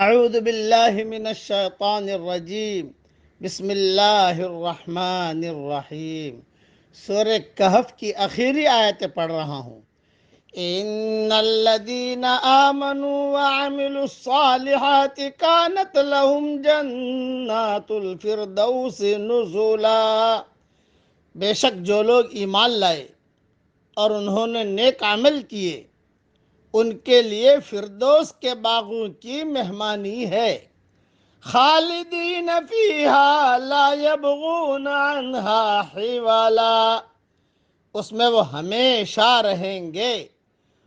اعوذ باللہ من الشیطان الرجیم بسم اللہ الرحمن الرحیم۔ سورہ کہف کی آخری آیتیں پڑھ رہا ہوں۔ ان الذین آمنوا وعملوا الصالحات کانت لهم جنات الفردوس نزلا۔ بے شک جو لوگ ایمان لائے اور انہوں نے نیک عمل کیے، ان کے لیے فردوس کے باغوں کی مہمانی ہے۔ خالدین فیہا لا یبغون عنہا حوالا، اس میں وہ ہمیشہ رہیں گے،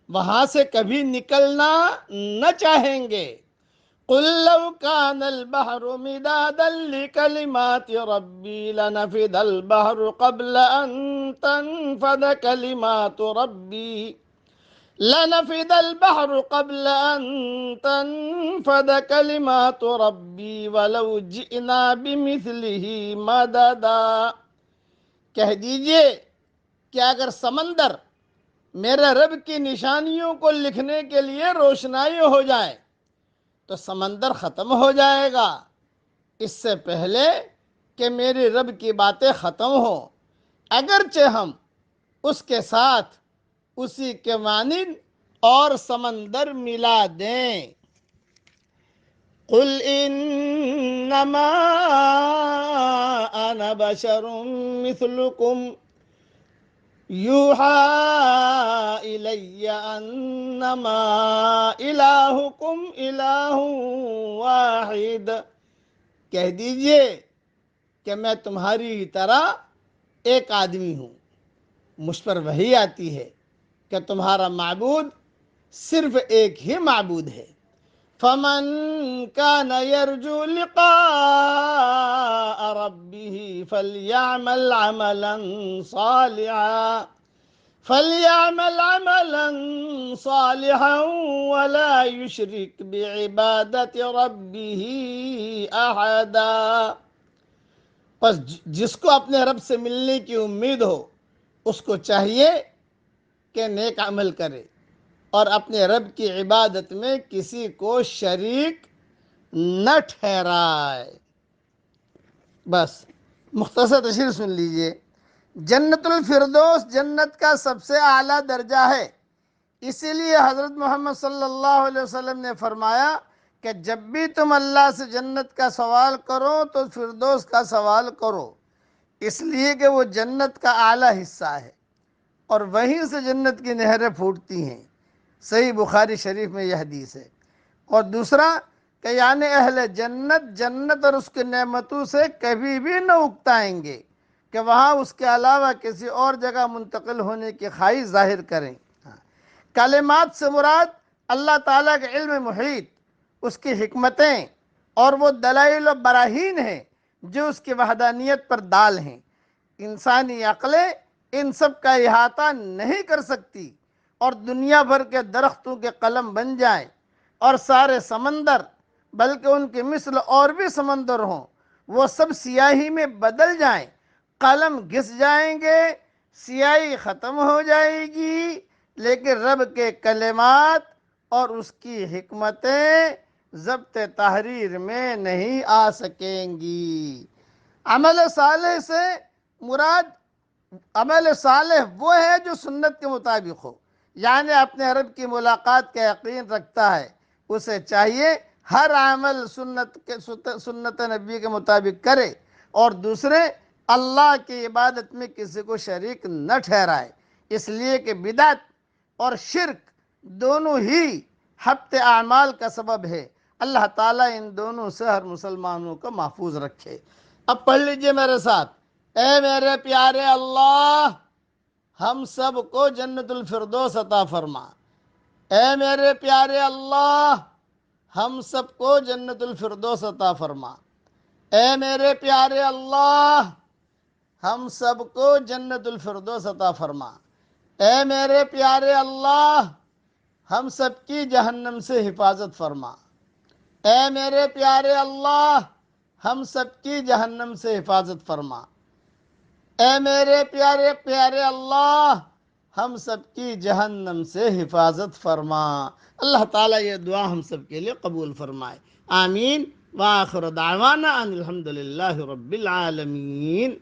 وہاں سے کبھی نکلنا نہ چاہیں گے۔ قل لو کان البحر مدادا لکلمات ربی لنفد البحر قبل ان تنفد کلمات ربی لنفد البحر قبل ان تنفد کلمات ربی ولو جئنا بمثلہ مددا۔ کہہ دیجئے کہ اگر سمندر میرے رب کی نشانیوں کو لکھنے کے لیے روشنائی ہو جائے تو سمندر ختم ہو جائے گا اس سے پہلے کہ میری رب کی باتیں ختم ہوں، اگرچہ ہم اس کے ساتھ اسی کے مانند اور سمندر ملا دیں۔ قل انما انا بشر مثلکم یوحی الی انما الہکم الہ واحد۔ کہہ دیجئے کہ میں تمہاری ہی طرح ایک آدمی ہوں، مجھ پر وحی آتی ہے کہ تمہارا معبود صرف ایک ہی معبود ہے۔ فمن كان يرجو لقاء ربه فليعمل عملا صالحا ولا يشرك بعبادة ربه أحدا۔ پس جس کو اپنے رب سے ملنے کی امید ہو اس کو چاہیے کہ نیک عمل کرے اور اپنے رب کی عبادت میں کسی کو شریک نہ ٹھہرائے۔ بس مختصر تشریح سن لیجئے۔ جنت الفردوس جنت کا سب سے اعلیٰ درجہ ہے، اسی لیے حضرت محمد صلی اللہ علیہ وسلم نے فرمایا کہ جب بھی تم اللہ سے جنت کا سوال کرو تو فردوس کا سوال کرو، اس لیے کہ وہ جنت کا اعلیٰ حصہ ہے اور وہیں سے جنت کی نہریں پھوٹتی ہیں۔ صحیح بخاری شریف میں یہ حدیث ہے۔ اور دوسرا کہ یعنی اہل جنت اور اس کی نعمتوں سے کبھی بھی نہ اکتائیں گے کہ وہاں اس کے علاوہ کسی اور جگہ منتقل ہونے کی خواہش ظاہر کریں۔ کلمات سے مراد اللہ تعالیٰ کے علم محیط، اس کی حکمتیں اور وہ دلائل و براہین ہیں جو اس کی وحدانیت پر دال ہیں۔ انسانی عقلیں ان سب کا احاطہ نہیں کر سکتی اور دنیا بھر کے درختوں کے قلم بن جائیں اور سارے سمندر بلکہ ان کے مثل اور بھی سمندر ہوں، وہ سب سیاہی میں بدل جائیں، قلم گھس جائیں گے، سیاہی ختم ہو جائے گی، لیکن رب کے کلمات اور اس کی حکمتیں ضبط تحریر میں نہیں آ سکیں گی۔ عمل صالح سے مراد عمل صالح وہ ہے جو سنت کے مطابق ہو، یعنی اپنے رب کی ملاقات کا یقین رکھتا ہے، اسے چاہیے ہر عمل سنت نبی کے مطابق کرے اور دوسرے اللہ کی عبادت میں کسی کو شریک نہ ٹھہرائے، اس لیے کہ بدعت اور شرک دونوں ہی حبط اعمال کا سبب ہے۔ اللہ تعالیٰ ان دونوں سے ہر مسلمانوں کو محفوظ رکھے۔ اب پڑھ لیجئے میرے ساتھ۔ اے میرے پیارے اللہ، ہم سب کو جنت الفردوس عطا فرما۔ اے میرے پیارے اللہ، ہم سب کو جنت الفردوس عطا فرما۔ اے میرے پیارے اللہ، ہم سب کو جنت الفردوس عطا فرما۔ اے میرے پیارے اللہ، ہم سب کی جہنم سے حفاظت فرما۔ اے میرے پیارے اللہ، ہم سب کی جہنم سے حفاظت فرما۔ اے میرے پیارے پیارے اللہ، ہم سب کی جہنم سے حفاظت فرما۔ اللہ تعالیٰ یہ دعا ہم سب کے لیے قبول فرمائے۔ آمین، وآخر دعوانا ان الحمد للہ رب العالمین۔